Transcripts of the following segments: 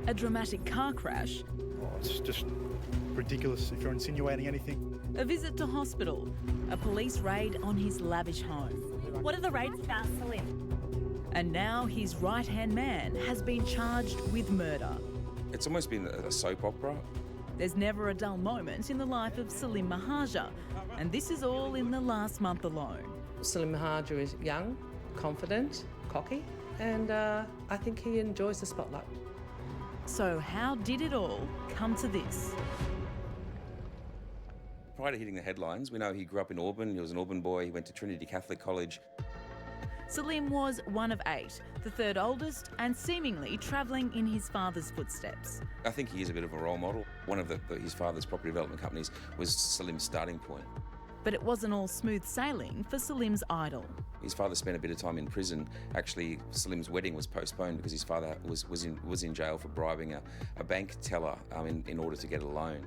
A dramatic car crash. Oh, it's just ridiculous if you're insinuating anything. A visit to hospital. A police raid on his lavish home. What are the raids about, Salim? And now his right-hand man has been charged with murder. It's almost been a soap opera. There's never a dull moment in the life of Salim Mehajer, and this is all in the last month alone. Salim Mehajer is young, confident, cocky, and I think he enjoys the spotlight. So how did it all come to this? Prior to hitting the headlines, we know he grew up in Auburn. He was an Auburn boy. He went to Trinity Catholic College. Salim was one of 8, the third oldest, and seemingly travelling in his father's footsteps. I think he is a bit of a role model. One of his father's property development companies was Salim's starting point. But it wasn't all smooth sailing for Salim's idol. His father spent a bit of time in prison. Actually, Salim's wedding was postponed because his father was in jail for bribing a bank teller in order to get a loan.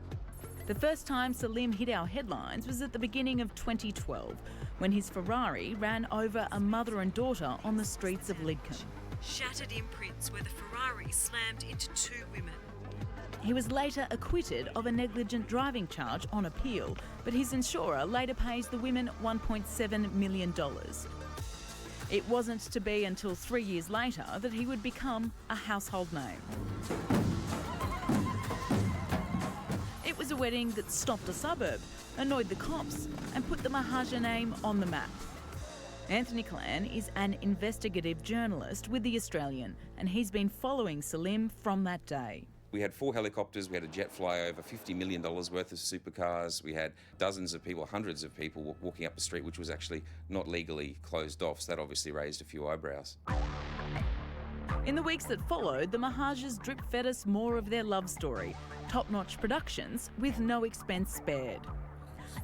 The first time Salim hit our headlines was at the beginning of 2012, when his Ferrari ran over a mother and daughter on the streets of Lidcombe. Shattered imprints where the Ferrari slammed into 2 women. He was later acquitted of a negligent driving charge on appeal, but his insurer later pays the women $1.7 million. It wasn't to be until 3 years later that he would become a household name. It was a wedding that stopped a suburb, annoyed the cops, and put the Mehajer name on the map. Anthony Clan is an investigative journalist with The Australian, and he's been following Salim from that day. We had 4 helicopters, we had a jet flyover, $50 million worth of supercars, we had dozens of people, hundreds of people walking up the street, which was actually not legally closed off, so that obviously raised a few eyebrows. In the weeks that followed, the Mehajers drip-fed us more of their love story, top-notch productions with no expense spared.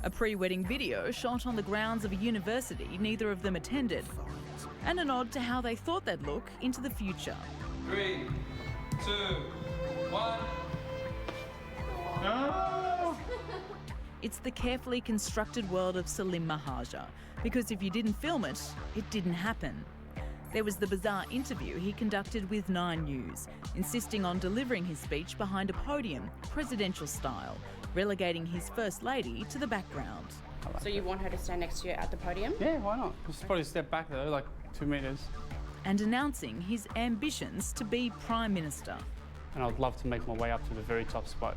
A pre-wedding video shot on the grounds of a university neither of them attended, and a nod to how they thought they'd look into the future. 3, 2, 1. No! It's the carefully constructed world of Salim Mehajer, because if you didn't film it, it didn't happen. There was the bizarre interview he conducted with 9 News, insisting on delivering his speech behind a podium, presidential style, relegating his First Lady to the background. So you want her to stand next to you at the podium? Yeah, why not? Just probably step back though, like 2 metres. And announcing his ambitions to be Prime Minister. And I'd love to make my way up to the very top spot.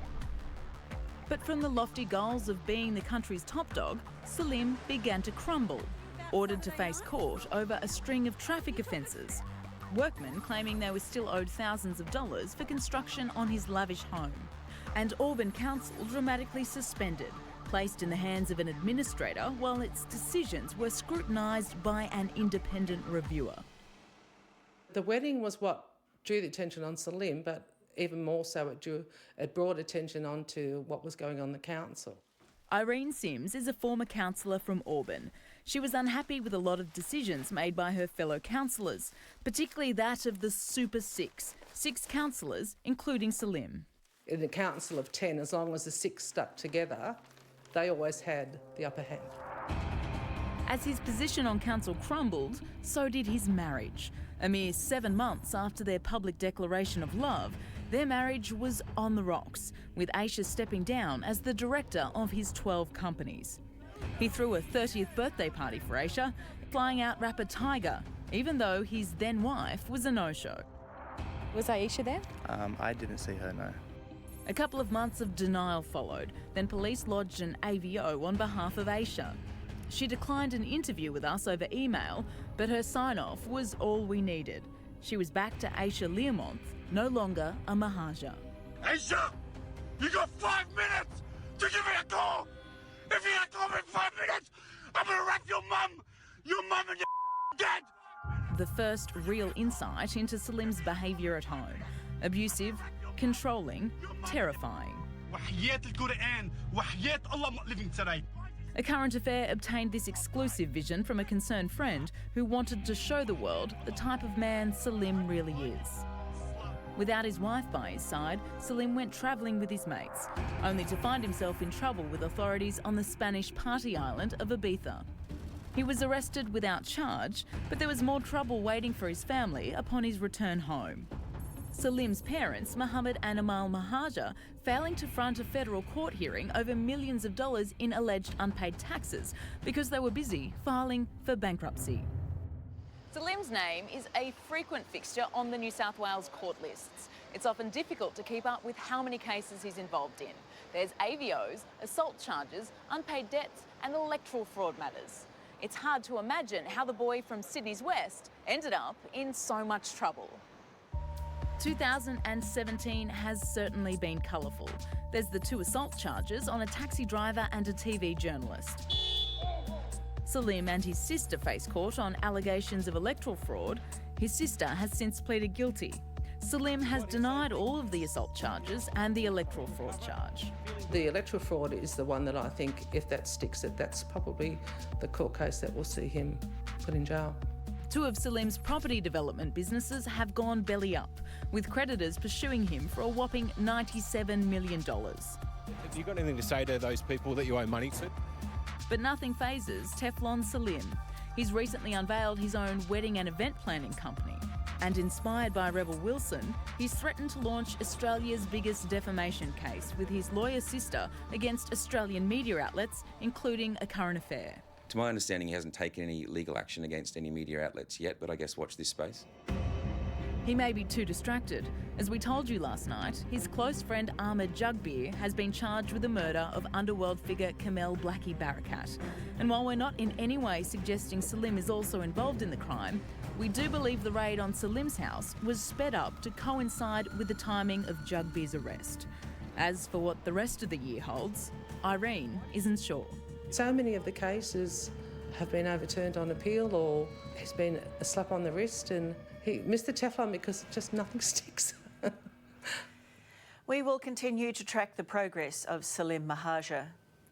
But from the lofty goals of being the country's top dog, Salim began to crumble. Ordered to face court over a string of traffic offences. Workmen claiming they were still owed thousands of dollars for construction on his lavish home. And Auburn Council dramatically suspended, placed in the hands of an administrator while its decisions were scrutinised by an independent reviewer. The wedding was what drew the attention on Salim, but even more so it brought attention onto what was going on in the council. Irene Sims is a former councillor from Auburn. She was unhappy with a lot of decisions made by her fellow councillors, particularly that of the Super Six, 6 councillors, including Salim. In a council of 10, as long as the 6 stuck together, they always had the upper hand. As his position on council crumbled, so did his marriage. A mere 7 months after their public declaration of love, their marriage was on the rocks, with Aisha stepping down as the director of his 12 companies. He threw a 30th birthday party for Aisha, flying out rapper Tiger, even though his then-wife was a no-show. Was Aisha there? I didn't see her, no. A couple of months of denial followed, then police lodged an AVO on behalf of Aisha. She declined an interview with us over email, but her sign-off was all we needed. She was back to Aisha Learmonth, no longer a Mehajer. Aisha, you got 5 minutes to give me a call. If you don't call me in 5 minutes, I'm gonna wrap your mum and your dad. The first real insight into Salim's behaviour at home. Abusive, controlling, terrifying. A Current Affair obtained this exclusive vision from a concerned friend who wanted to show the world the type of man Salim really is. Without his wife by his side, Salim went travelling with his mates, only to find himself in trouble with authorities on the Spanish party island of Ibiza. He was arrested without charge, but there was more trouble waiting for his family upon his return home. Salim's parents, Mohammed and Amal Mehajer, failing to front a federal court hearing over millions of dollars in alleged unpaid taxes because they were busy filing for bankruptcy. Salim's name is a frequent fixture on the New South Wales court lists. It's often difficult to keep up with how many cases he's involved in. There's AVOs, assault charges, unpaid debts and electoral fraud matters. It's hard to imagine how the boy from Sydney's West ended up in so much trouble. 2017 has certainly been colourful. There's the 2 assault charges on a taxi driver and a TV journalist. Salim and his sister face court on allegations of electoral fraud. His sister has since pleaded guilty. Salim has denied all of the assault charges and the electoral fraud charge. The electoral fraud is the one that I think, if that sticks, that's probably the court case that will see him put in jail. 2 of Salim's property development businesses have gone belly up, with creditors pursuing him for a whopping $97 million. Have you got anything to say to those people that you owe money to? But nothing phases Teflon Salim. He's recently unveiled his own wedding and event planning company. And inspired by Rebel Wilson, he's threatened to launch Australia's biggest defamation case with his lawyer sister against Australian media outlets, including A Current Affair. To my understanding, he hasn't taken any legal action against any media outlets yet, but I guess watch this space. He may be too distracted. As we told you last night, his close friend Ahmed Jugbeer has been charged with the murder of underworld figure Kamel Blackie Barakat. And while we're not in any way suggesting Salim is also involved in the crime, we do believe the raid on Salim's house was sped up to coincide with the timing of Jugbeer's arrest. As for what the rest of the year holds, Irene isn't sure. So many of the cases have been overturned on appeal, or he's been a slap on the wrist and he missed the Teflon because just nothing sticks. We will continue to track the progress of Salim Mehajer.